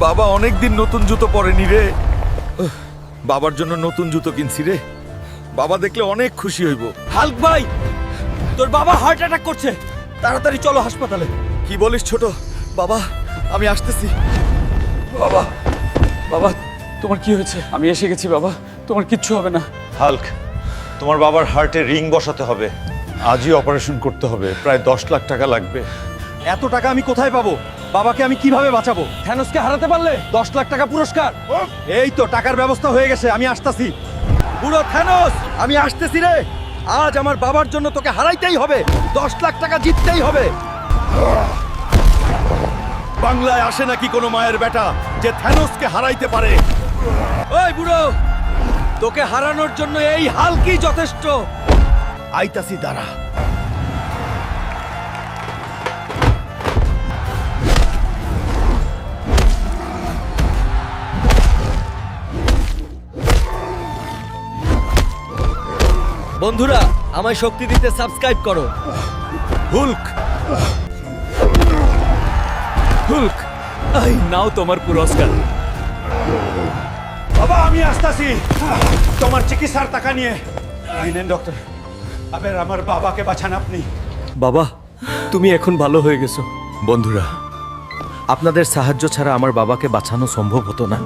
বাবা অনেকদিন নতুন জুতো পরেনি রে। বাবার জন্য নতুন জুতো কিনছি রে। বাবা দেখলে অনেক খুশি হইব। হাল্ক ভাই, তোর বাবা হার্ট অ্যাটাক করছে, তাড়াতাড়ি চলো হাসপাতালে। কি বলিস ছোট? বাবা আমি আসতেছি। বাবা, বাবা তোমার কি হয়েছে? আমি এসে গেছি বাবা, তোমার কিচ্ছু হবে না। হাল্ক, তোমার বাবার হার্টে রিং বসাতে হবে, আজই অপারেশন করতে হবে, প্রায় 10 লাখ টাকা লাগবে। এত টাকা আমি কোথায় পাবো? বাবাকে আমি কিভাবে বাঁচাবো? থ্যানোসকে হারাতে পারলে 10 লাখ টাকা পুরস্কার। এই তো টাকার ব্যবস্থা হয়ে গেছে, আমি আসতাছি। বুড়ো থ্যানোস, আমি আসতেছি রে। আজ আমার বাবার জন্য তোকে হারাইতেই হবে, 10 লাখ টাকা জিততেই হবে। বাংলায় আসে নাকি কোনো মায়ের বেটা যে থ্যানোসকে হারাইতে পারে? ওই বুড়ো, তোকে হারানোর জন্য এই হাল্কই যথেষ্ট। আইতাছি দাঁড়া। বন্ধুরা, আমায় শক্তি দিতে সাবস্ক্রাইব করো। হুল্ক, হুল্ক, এই নাও তোমার পুরস্কার। বাবা আমি আসতাছি তোমার চিকিৎসার টাকা নিয়ে। এই নেন ডক্টর, আবার আমার বাবাকে বাঁচান আপনি। বাবা, তুমি এখন ভালো হয়ে গেছো। বন্ধুরা, আপনাদের সাহায্য ছাড়া আমার বাবাকে বাঁচানো সম্ভব হতো না।